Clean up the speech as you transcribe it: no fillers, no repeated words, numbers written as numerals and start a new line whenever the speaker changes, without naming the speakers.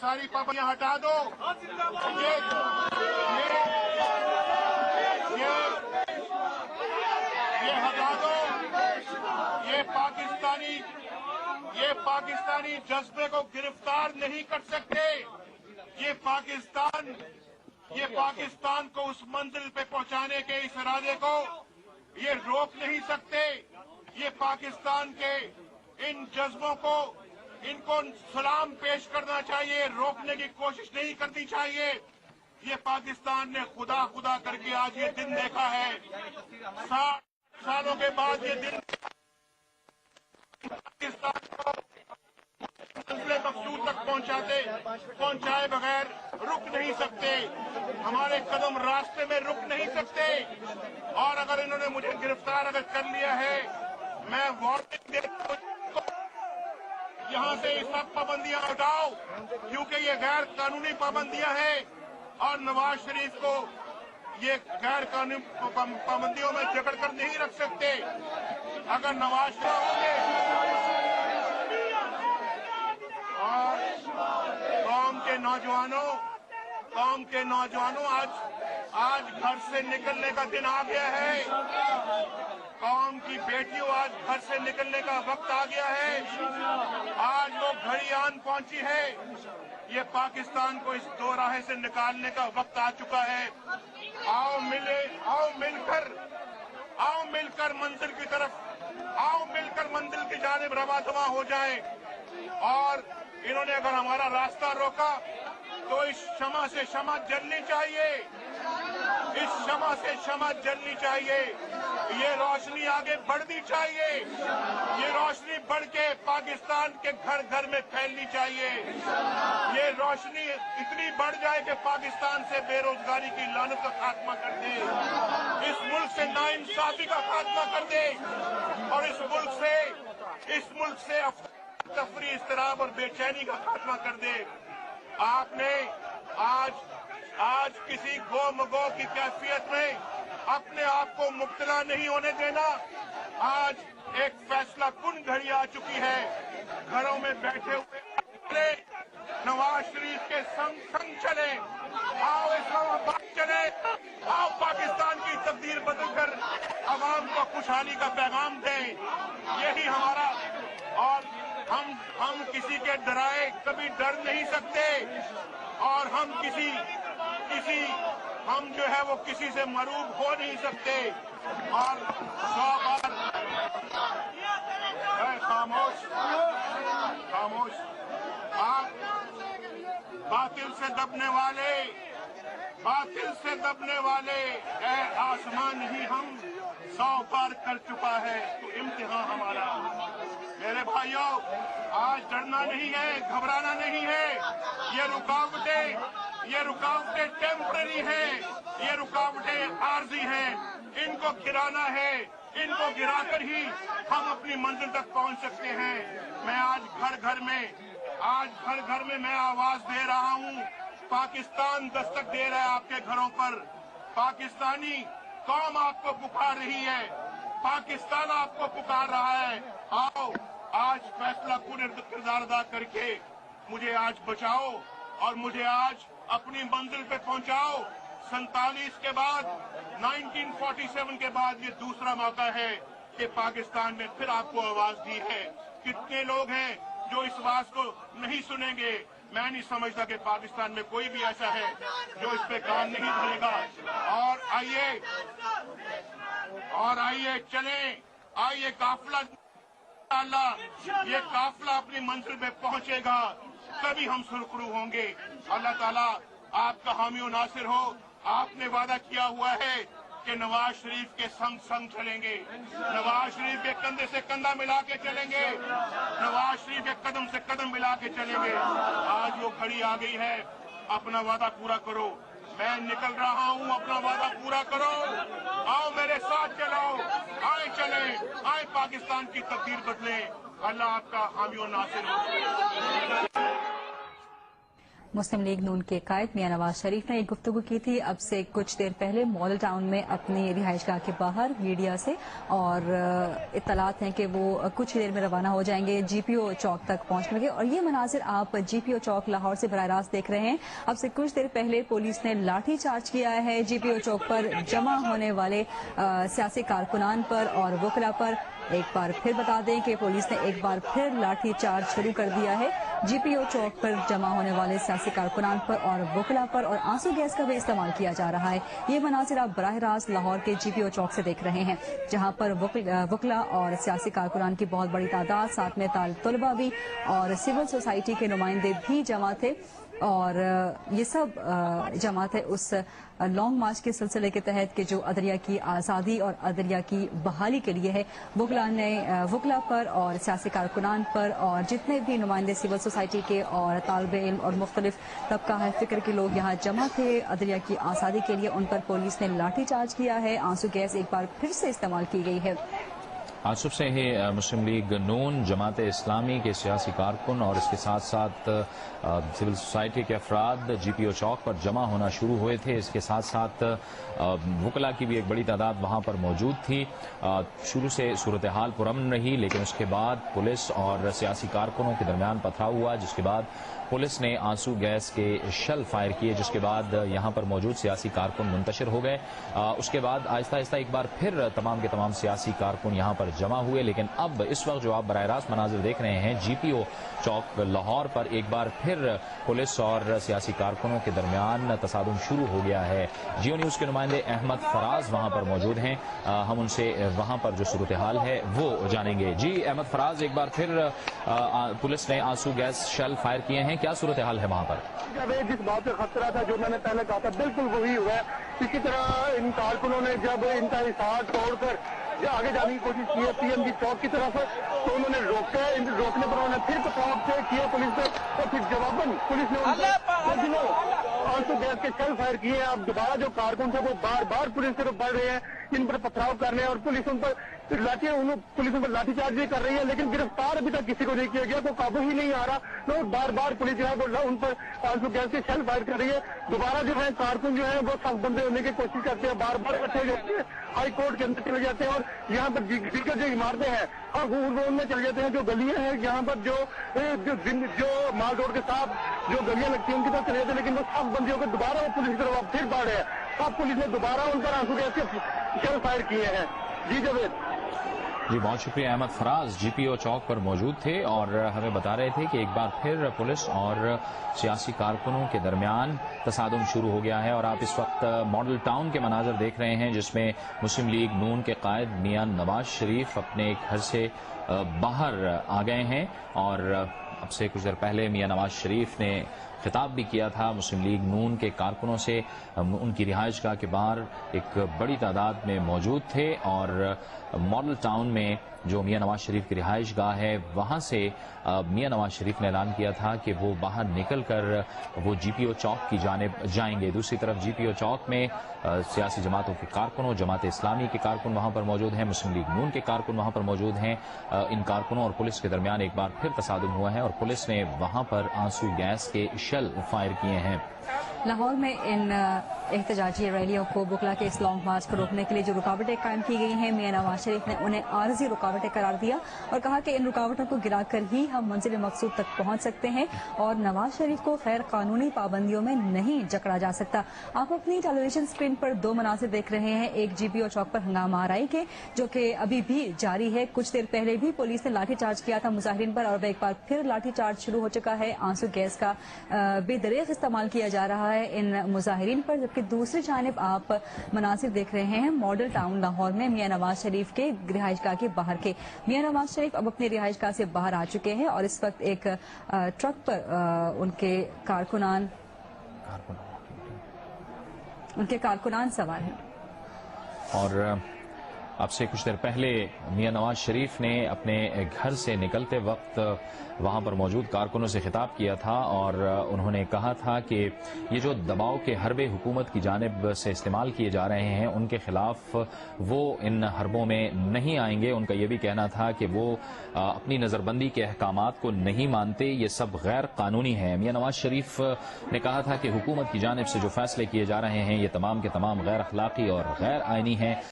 सारी पाबंदियां हटा दो। ये हटा दो। ये पाकिस्तानी जज्बे को गिरफ्तार नहीं कर सकते। ये पाकिस्तान को उस मंजिल पे पहुंचाने के इस इरादे को ये रोक नहीं सकते। ये पाकिस्तान के इन जज्बों को इनको सलाम पेश करना चाहिए, रोकने की कोशिश नहीं करनी चाहिए। ये पाकिस्तान ने खुदा खुदा करके आज ये दिन देखा है। 60 सालों के बाद ये दिन पाकिस्तान को मंजिल मकसूद तक पहुंचाए बगैर रुक नहीं सकते। हमारे कदम रास्ते में रुक नहीं सकते। और अगर इन्होंने मुझे गिरफ्तार अगर कर लिया है, मैं वार्निंग देता हूं, यहाँ से सब पाबंदियां हटाओ, क्योंकि ये गैर कानूनी पाबंदियां हैं और नवाज शरीफ को ये गैर कानूनी पाबंदियों में जकड़ कर नहीं रख सकते। अगर नवाज शरीफ होंगे और कौम के नौजवानों आज घर से निकलने का दिन आ गया है। कौम की बेटियों, आज घर से निकलने का वक्त आ गया है। आज वो घड़ी आन पहुंची है। ये पाकिस्तान को इस दो राह से निकालने का वक्त आ चुका है। आओ मिलकर मंजिल की तरफ, मिलकर मंजिल की जानिब रवा दवा हो जाए। और इन्होंने अगर हमारा रास्ता रोका तो इस शमा से शमा जलनी चाहिए। इस शमा से शमा जलनी चाहिए। ये रोशनी आगे बढ़नी चाहिए। ये रोशनी बढ़ के पाकिस्तान के घर घर में फैलनी चाहिए। ये रोशनी इतनी बढ़ जाए कि पाकिस्तान से बेरोजगारी की लानत का खात्मा कर दे, इस मुल्क से नाइंसाफी का खात्मा कर दे और इस मुल्क से तफरी, इस्तराब और बेचैनी का खात्मा कर दे। आपने आज किसी गो की कैफियत में अपने आप को मुब्तला नहीं होने देना। आज एक फैसला कुन घड़ी आ चुकी है। घरों में बैठे हुए नवाज शरीफ के संग चले। आओ इस्लामाबाद चले। आओ पाकिस्तान की तकदीर बदलकर अवाम को खुशहाली का पैगाम दें। यही हमारा, और हम किसी के डराए कभी डर नहीं सकते। और हम जो है वो किसी से मरूब हो नहीं सकते। और 100 बार खामोश। आप बातिल से दबने वाले ऐ आसमान ही हम 100 पार कर चुका है तो इम्तिहान हमारा। मेरे भाइयों, आज डरना नहीं है, घबराना नहीं है। ये रुकावटें टेम्पररी हैं, ये रुकावटें आर्जी हैं। इनको गिराना है। इनको गिराकर ही हम अपनी मंजिल तक पहुंच सकते हैं। मैं आज घर घर में मैं आवाज दे रहा हूं। पाकिस्तान दस्तक दे रहा है आपके घरों पर। पाकिस्तानी कौम आपको पुकार रही है। पाकिस्तान आपको पुकार रहा है। आओ आज फैसला पूरे किरदार अदा करके मुझे आज बचाओ और मुझे आज अपनी मंजिल पे पहुंचाओ। 47 के बाद, 1947 के बाद ये दूसरा मौका है कि पाकिस्तान ने फिर आपको आवाज दी है। कितने लोग हैं जो इस आवाज को नहीं सुनेंगे? मैं नहीं समझता कि पाकिस्तान में कोई भी ऐसा है जो इस पे कान नहीं धरेगा। और आइए चलें, आइए काफिला, ये काफिला अपनी मंजिल पे पहुंचेगा, तभी हम सुरखरू होंगे। अल्लाह ताला आपका हामी और नासिर हो। आपने वादा किया हुआ है कि नवाज शरीफ के संग चलेंगे, नवाज शरीफ के कंधे से कंधा मिला के चलेंगे, नवाज शरीफ के कदम से कदम मिला के चलेंगे। आज वो घड़ी आ गई है, अपना वादा पूरा करो। मैं निकल रहा हूँ, अपना वादा पूरा करो। आओ मेरे साथ चलो, आए चले, आए पाकिस्तान की तकदीर बदले। अल्लाह आपका हामी और नासिर हो।
मुस्लिम लीग नून के कायद मियां नवाज शरीफ ने एक गुफ्तगू की थी अब से कुछ देर पहले मॉडल टाउन में अपनी रिहाइशगाह के बाहर मीडिया से, और इत्तलात हैं कि वो कुछ ही देर में रवाना हो जाएंगे जीपीओ चौक तक पहुंचने लगे। और ये मनाजिर आप जीपीओ चौक लाहौर से बराह रास्त देख रहे हैं। अब से कुछ देर पहले पुलिस ने लाठी चार्ज किया है जीपीओ चौक पर जमा होने वाले सियासी कारकुनान पर और वकला पर। एक बार फिर बता दें कि पुलिस ने एक बार फिर लाठी चार्ज शुरू कर दिया है जीपीओ चौक पर जमा होने वाले सियासी कारकुनान पर और वकला पर, और आंसू गैस का भी इस्तेमाल किया जा रहा है। ये मनाजिर आप बराह रास्त लाहौर के जीपीओ चौक से देख रहे हैं, जहां पर वकला और सियासी कारकुनान की बहुत बड़ी तादाद, साथ में तलबा भी और सिविल सोसाइटी के नुमाइंदे भी जमा थे। और ये सब जमात है उस लॉन्ग मार्च के सिलसिले के तहत कि जो अदलिया की आज़ादी और अदलिया की बहाली के लिए है। वकला पर और सियासी कारकुनान पर और जितने भी नुमाइंदे सिविल सोसाइटी के और तालिबे इल्म और मुख्तलिफ तबका है फिक्र के लोग यहाँ जमा थे अदलिया की आज़ादी के लिए। उन पर पुलिस ने लाठी चार्ज किया है, आंसू गैस एक बार फिर से इस्तेमाल की गई है।
आज सुबह से ही मुस्लिम लीग नून, जमात इस्लामी के सियासी कारकुन और इसके साथ साथ सिविल सोसाइटी के अफराद जीपीओ चौक पर जमा होना शुरू हुए थे। इसके साथ साथ वकला की भी एक बड़ी तादाद वहां पर मौजूद थी। शुरू से सूरत हाल पुरअमन रही, लेकिन उसके बाद पुलिस और सियासी कारकुनों के दरमियान पथराव हुआ, जिसके बाद पुलिस ने आंसू गैस के शल फायर किए, जिसके बाद यहां पर मौजूद सियासी कारकुन मुंतशिर हो गए। उसके बाद आहिस्ता आहिस्ता एक बार फिर तमाम के तमाम सियासी कारकुन यहां पर जमा हुए। लेकिन अब इस वक्त जो आप बराह रास्त मनाजिर देख रहे हैं जीपीओ चौक लाहौर पर, एक बार फिर पुलिस और सियासी कारकुनों के दरमियान तसादुम शुरू हो गया है। जियो न्यूज के नुमाइंदे अहमद फराज वहां पर मौजूद हैं, हम उनसे वहां पर जो सूरत हाल है वो जानेंगे। जी अहमद फराज, एक बार फिर पुलिस ने आंसू गैस शल फायर किए हैं, क्या सूरत हाल है वहां पर?
जिस बात से खतरा था जो मैंने पहले कहा था बिल्कुल वही हुआ है। इसी तरह इन कारकुनों ने जब इनका हिसार तोड़कर आगे जाने की कोशिश की है पीएमजी चौक की तरफ, तो उन्होंने रोकने पर उन्होंने फिर पथराव किया पुलिस से, और फिर जवाबन पुलिस ने आंसू गैस के शल फायर किए हैं। अब दोबारा जो कारकुन थे वो बार बार पुलिस की तरफ बढ़ रहे हैं, इन पर पथराव कर रहे हैं और पुलिस उन पर लाठीचार्ज भी कर रही है, लेकिन गिरफ्तार अभी तक किसी को नहीं किया गया, तो काबू ही नहीं आ रहा। तो बार बार पुलिस जो है उन पर आंसू गैस के शल फायर कर रही है। दोबारा जो है कारकुन जो है वो सब बंदे होने की कोशिश करते हैं, बार बार इकट्ठे होते हैं, हाई कोर्ट के अंदर चले जाते हैं और यहाँ पर दीगर जो इमारतें हैं और उनमें चले जाते हैं। जो गलियां हैं यहाँ पर जो माल रोड के साथ जो गलियां लगती हैं उनकी तरफ चले जाते हैं, लेकिन वो सब बंदियों को दोबारा वो पुलिस की तरफ फिर बढ़ रहे हैं। सब पुलिस ने दोबारा उन पर आंसू गैस के शल फायर किए हैं। जी जावेद।
जी बहुत शुक्रिया। अहमद फराज जीपीओ चौक पर मौजूद थे और हमें बता रहे थे कि एक बार फिर पुलिस और सियासी कारकुनों के दरमियान तसादुम शुरू हो गया है। और आप इस वक्त मॉडल टाउन के मनाजर देख रहे हैं, जिसमें मुस्लिम लीग नून के कायद मियां नवाज शरीफ अपने घर से बाहर आ गए हैं। और अब से कुछ देर पहले मियां नवाज शरीफ ने खिताब भी किया था मुस्लिम लीग नून के कारकुनों से। उनकी रिहाइशगाह के बाहर एक बड़ी तादाद में मौजूद थे और मॉडल टाउन में जो मियां नवाज शरीफ की रिहाइशगाह है वहां से मियां नवाज शरीफ ने ऐलान किया था कि वो बाहर निकलकर वो जीपीओ चौक की जानिब जाएंगे। दूसरी तरफ जीपीओ चौक में सियासी जमातों के कारकुनों, जमात इस्लामी के कारकुन वहां पर मौजूद हैं, मुस्लिम लीग नून के कारकुन वहां पर मौजूद हैं। इन कारकुनों और पुलिस के दरमियान एक बार फिर तसादुम हुआ है और पुलिस ने वहां पर आंसू गैस के शल फायर किए हैं।
लाहौर में इन एहतजाजी रैलियों को वकला के इस लॉन्ग मार्च को रोकने के लिए जो रुकावटें कायम की गई हैं, मियां नवाज शरीफ ने उन्हें आर्जी रुकावटें करार दिया और कहा कि इन रुकावटों को गिराकर ही हम मंजिल मकसूद तक पहुंच सकते हैं और नवाज शरीफ को गैर कानूनी पाबंदियों में नहीं जकड़ा जा सकता। आप अपनी टेलीविजन स्क्रीन पर दो मनासिर देख रहे हैं, एक जीपीओ चौक पर हंगामा आराई के जो कि अभी भी जारी है। कुछ देर पहले भी पुलिस ने लाठीचार्ज किया था मुजाहिरीन पर और एक बार फिर लाठीचार्ज शुरू हो चुका है। आंसू गैस का बेदरेग इस्तेमाल किया जा रहा है इन मुजाहिरीन पर। जबकि दूसरी जानिब आप मनासिर देख रहे हैं मॉडल टाउन लाहौर में मियां नवाज शरीफ के रिहाइशगाह के बाहर के। मियां नवाज शरीफ अब अपनी रिहाइशगाह से बाहर आ चुके हैं और इस वक्त एक ट्रक पर उनके कारकुनान सवार हैं।
और اب سے کچھ دیر پہلے میاں نواز شریف نے اپنے گھر سے نکلتے وقت وہاں پر موجود کارکنوں سے خطاب کیا تھا اور انہوں نے کہا تھا کہ یہ جو دباؤ کے حربے حکومت کی جانب سے استعمال کیے جا رہے ہیں ان کے خلاف وہ ان حربوں میں نہیں آئیں گے. ان کا یہ بھی کہنا تھا کہ وہ اپنی نظر بندی کے احکامات کو نہیں مانتے, یہ سب غیر قانونی ہے. میاں نواز شریف نے کہا تھا کہ حکومت کی جانب سے جو فیصلے کیے جا رہے ہیں یہ تمام کے تمام غیر اخلاقی اور غیر آئینی ہیں.